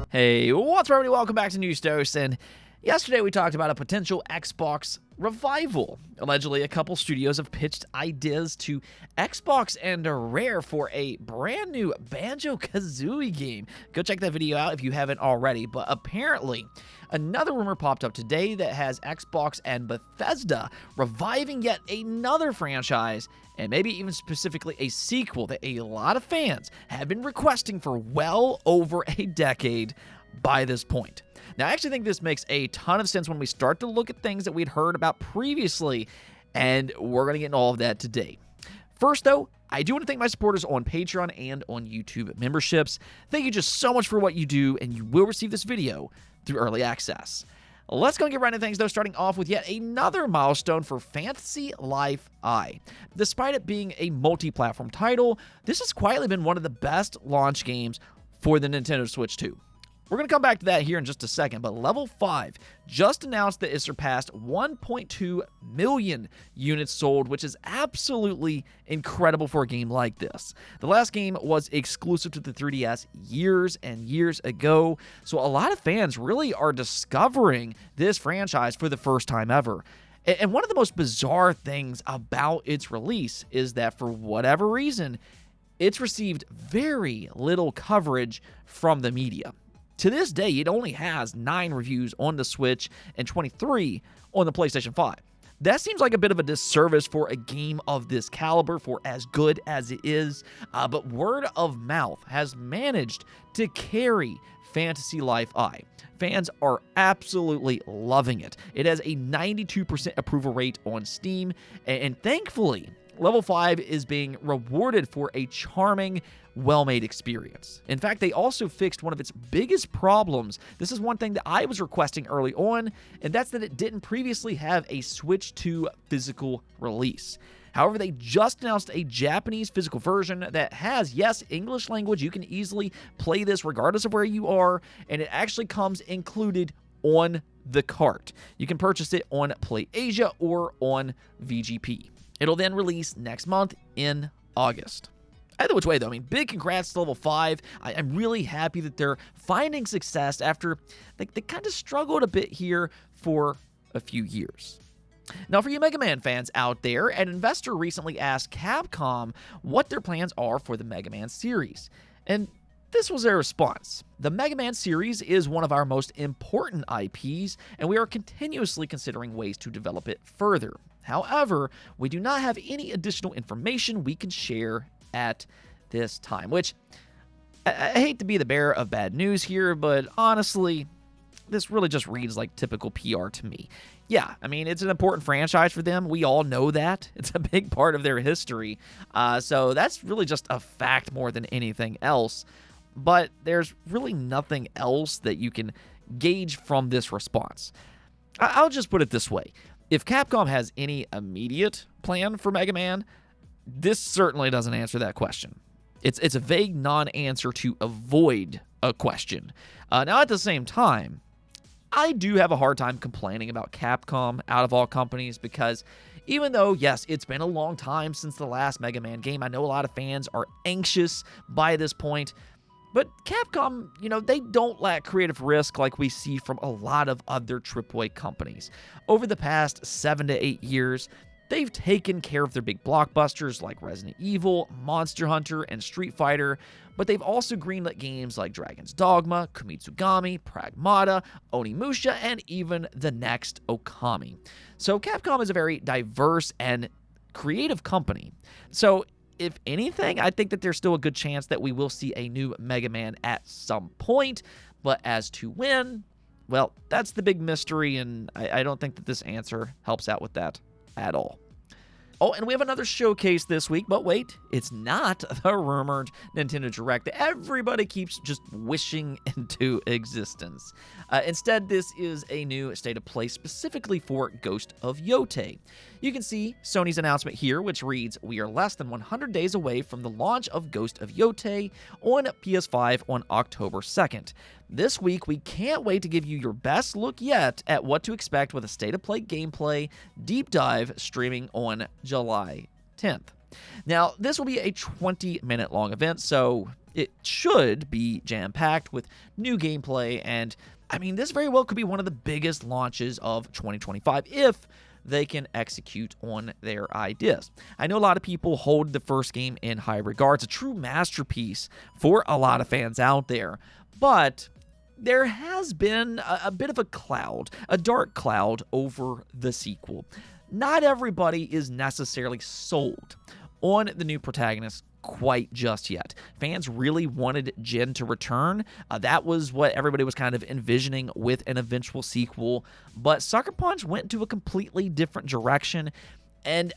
Hey, what's up, everybody? Welcome back to News Dose. And yesterday we talked about a potential Xbox revival. Allegedly, a couple studios have pitched ideas to Xbox and Rare for a brand new Banjo-Kazooie game. Go check that video out if you haven't already. But apparently, another rumor popped up today that has Xbox and Bethesda reviving yet another franchise, and maybe even specifically a sequel that a lot of fans have been requesting for well over a decade by this point. Now, I actually think this makes a ton of sense when we start to look at things that we'd heard about previously, and we're going to get into all of that today. First, though, I do want to thank my supporters on Patreon and on YouTube memberships. Thank you just so much for what you do, and you will receive this video through early access. Let's go and get right into things, though, starting off with yet another milestone for Fantasy Life I. Despite it being a multi-platform title, this has quietly been one of the best launch games for the Nintendo Switch 2. We're going to come back to that here in just a second, but Level 5 just announced that it surpassed 1.2 million units sold, which is absolutely incredible for a game like this. The last game was exclusive to the 3DS years and years ago, so a lot of fans really are discovering this franchise for the first time ever. And one of the most bizarre things about its release is that for whatever reason, it's received very little coverage from the media. To this day, it only has 9 reviews on the Switch and 23 on the PlayStation 5. That seems like a bit of a disservice for a game of this caliber, for as good as it is, but word of mouth has managed to carry Fantasy Life I. Fans are absolutely loving it. It has a 92% approval rate on Steam, and thankfully, Level 5 is being rewarded for a charming, well-made experience. In fact, they also fixed one of its biggest problems. This is one thing that I was requesting early on, and that's that it didn't previously have a Switch 2 physical release. However, they just announced a Japanese physical version that has, yes, English language. You can easily play this regardless of where you are, and it actually comes included on the cart. You can purchase it on PlayAsia or on VGP. It'll then release next month in August. Either which way, though, I mean, big congrats to Level 5. I'm really happy that they're finding success after they kind of struggled a bit here for a few years. Now, for you Mega Man fans out there, an investor recently asked Capcom what their plans are for the Mega Man series. And this was their response. The Mega Man series is one of our most important IPs, and we are continuously considering ways to develop it further. However, we do not have any additional information we can share at this time, which I hate to be the bearer of bad news here, but honestly, this really just reads like typical PR to me. Yeah, I mean, it's an important franchise for them. We all know that. It's a big part of their history. So that's really just a fact more than anything else. But there's really nothing else that you can gauge from this response. I'll just put it this way. If Capcom has any immediate plan for Mega Man, this certainly doesn't answer that question. It's a vague non-answer to avoid a question. Now, at the same time, I do have a hard time complaining about Capcom out of all companies because even though, yes, it's been a long time since the last Mega Man game, I know a lot of fans are anxious by this point, but Capcom, they don't lack creative risk like we see from a lot of other AAA companies. Over the past 7 to 8 years, they've taken care of their big blockbusters like Resident Evil, Monster Hunter, and Street Fighter, but they've also greenlit games like Dragon's Dogma, Kumitsugami, Pragmata, Onimusha, and even the next Okami. So Capcom is a very diverse and creative company. So if anything, I think that there's still a good chance that we will see a new Mega Man at some point, but as to when, well, that's the big mystery, and I don't think that this answer helps out with that at all. Oh, and we have another showcase this week, but wait, it's not the rumored Nintendo Direct that everybody keeps just wishing into existence. Instead, this is a new State of Play specifically for Ghost of Yotei. You can see Sony's announcement here, which reads, "We are less than 100 days away from the launch of Ghost of Yotei on PS5 on October 2nd. This week, we can't wait to give you your best look yet at what to expect with a State of Play gameplay deep dive streaming on July 10th. Now, this will be a 20-minute long event, so it should be jam-packed with new gameplay, and I mean, this very well could be one of the biggest launches of 2025 if they can execute on their ideas. I know a lot of people hold the first game in high regards, a true masterpiece for a lot of fans out there, but there has been a bit of a cloud, a dark cloud over the sequel. Not everybody is necessarily sold on the new protagonist quite just yet. Fans really wanted Jin to return. That was what everybody was kind of envisioning with an eventual sequel, but Sucker Punch went into a completely different direction, and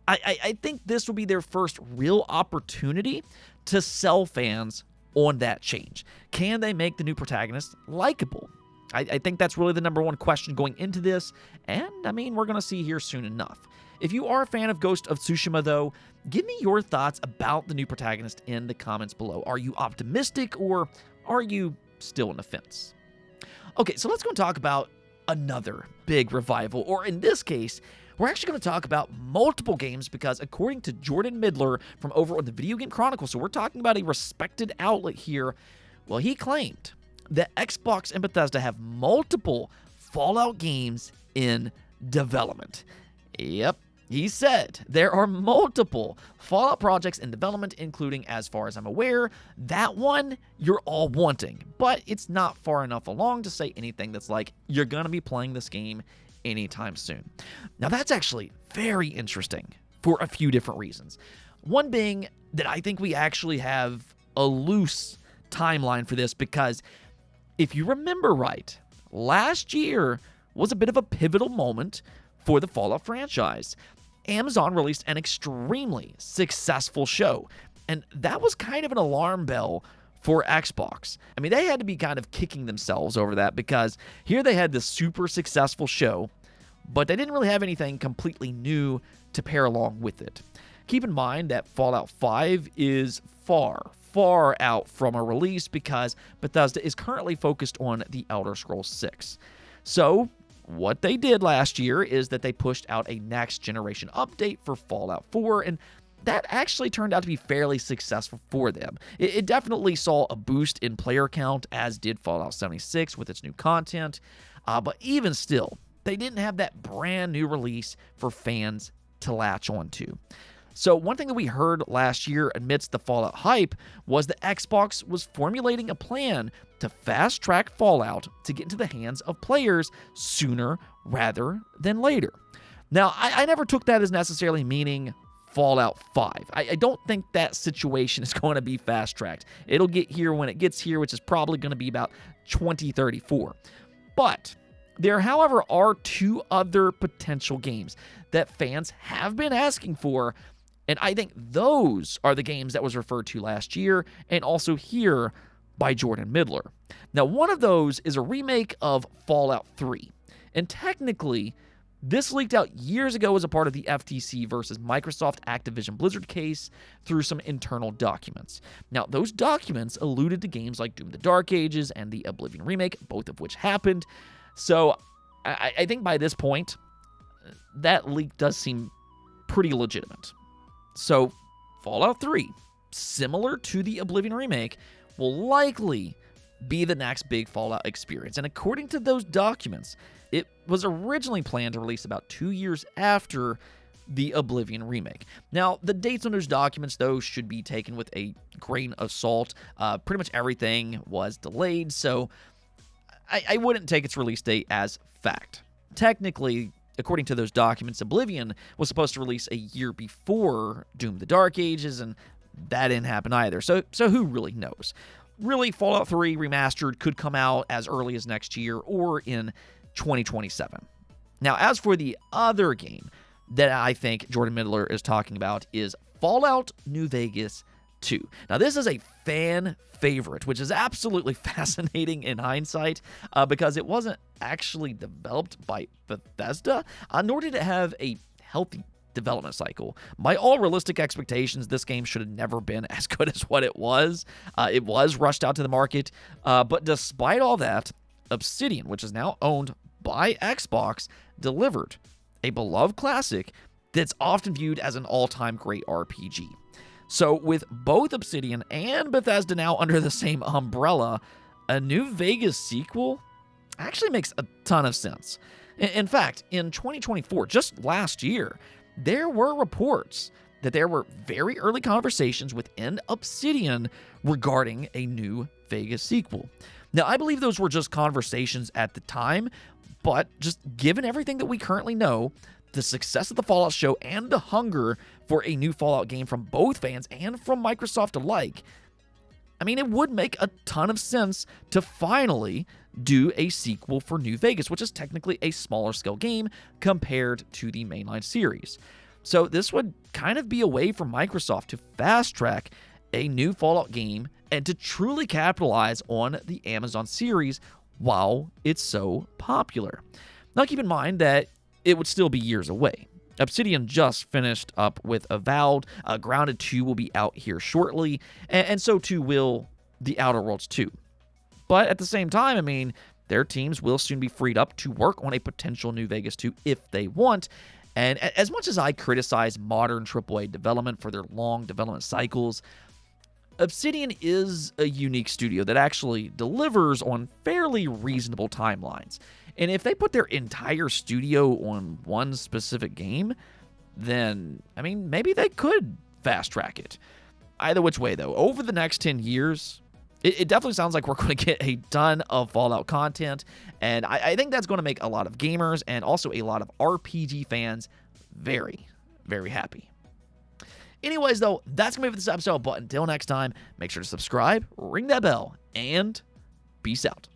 I think this will be their first real opportunity to sell fans on that change. Can they make the new protagonist likable? I think that's really the number one question going into this, and I mean, we're going to see here soon enough. If you are a fan of Ghost of Tsushima, though, give me your thoughts about the new protagonist in the comments below. Are you optimistic, or are you still on the fence? Okay, so let's go and talk about another big revival, or in this case, we're actually going to talk about multiple games because according to Jordan Midler from over on the Video Game Chronicle, so we're talking about a respected outlet here, well, he claimed that Xbox and Bethesda have multiple Fallout games in development. Yep, he said there are multiple Fallout projects in development, including, as far as I'm aware, that one you're all wanting, but it's not far enough along to say anything that's like, you're going to be playing this game anytime soon. Now, that's actually very interesting for a few different reasons. One being that I think we actually have a loose timeline for this because if you remember right, last year was a bit of a pivotal moment for the Fallout franchise. Amazon released an extremely successful show, and that was kind of an alarm bell for Xbox. I mean, they had to be kind of kicking themselves over that because here they had this super successful show, but they didn't really have anything completely new to pair along with it. Keep in mind that Fallout 5 is far out from a release because Bethesda is currently focused on The Elder Scrolls 6. So, what they did last year is that they pushed out a next generation update for Fallout 4, and that actually turned out to be fairly successful for them. It definitely saw a boost in player count, as did Fallout 76 with its new content, but even still, they didn't have that brand new release for fans to latch onto. So one thing that we heard last year amidst the Fallout hype was that Xbox was formulating a plan to fast-track Fallout to get into the hands of players sooner rather than later. Now, I never took that as necessarily meaning Fallout 5. I don't think that situation is going to be fast-tracked. It'll get here when it gets here, which is probably going to be about 2034. But there, however, are two other potential games that fans have been asking for, and I think those are the games that was referred to last year and also here by Jordan Midler. Now, one of those is a remake of Fallout 3, and technically, this leaked out years ago as a part of the FTC versus Microsoft Activision Blizzard case through some internal documents. Now, those documents alluded to games like Doom: The Dark Ages and the Oblivion remake, both of which happened. So, I think by this point, that leak does seem pretty legitimate. So, Fallout 3, similar to the Oblivion remake, will likely be the next big Fallout experience. And according to those documents, it was originally planned to release about 2 years after the Oblivion remake. Now, the dates on those documents, though, should be taken with a grain of salt. Pretty much everything was delayed, so I wouldn't take its release date as fact. Technically, according to those documents, Oblivion was supposed to release a year before Doom: The Dark Ages, and that didn't happen either. So who really knows? Really, Fallout 3 Remastered could come out as early as next year or in 2027. Now, as for the other game that I think Jordan Midler is talking about is Fallout New Vegas 2. Now, this is a fan favorite, which is absolutely fascinating in hindsight because it wasn't actually developed by Bethesda, nor did it have a healthy development cycle. By all realistic expectations, this game should have never been as good as what it was. It was rushed out to the market, but despite all that, Obsidian, which is now owned by Xbox, delivered a beloved classic that's often viewed as an all-time great RPG. So with both Obsidian and Bethesda now under the same umbrella, a New Vegas sequel actually makes a ton of sense. In fact, in 2024, just last year, there were reports that there were very early conversations within Obsidian regarding a New Vegas sequel. Now, I believe those were just conversations at the time, but just given everything that we currently know, the success of the Fallout show and the hunger for a new Fallout game from both fans and from Microsoft alike, I mean, it would make a ton of sense to finally do a sequel for New Vegas, which is technically a smaller scale game compared to the mainline series. So this would kind of be a way for Microsoft to fast track a new Fallout game and to truly capitalize on the Amazon series while it's so popular. Now keep in mind that it would still be years away. Obsidian just finished up with Avowed. Grounded 2 will be out here shortly, and so too will The Outer Worlds 2. But at the same time, I mean, their teams will soon be freed up to work on a potential New Vegas 2 if they want. And as much as I criticize modern AAA development for their long development cycles, Obsidian is a unique studio that actually delivers on fairly reasonable timelines. And if they put their entire studio on one specific game, then, I mean, maybe they could fast track it. Either which way, though, over the next 10 years, it definitely sounds like we're going to get a ton of Fallout content, and I think that's going to make a lot of gamers and also a lot of RPG fans very, very happy. Anyways, though, that's going to be it for this episode, but until next time, make sure to subscribe, ring that bell, and peace out.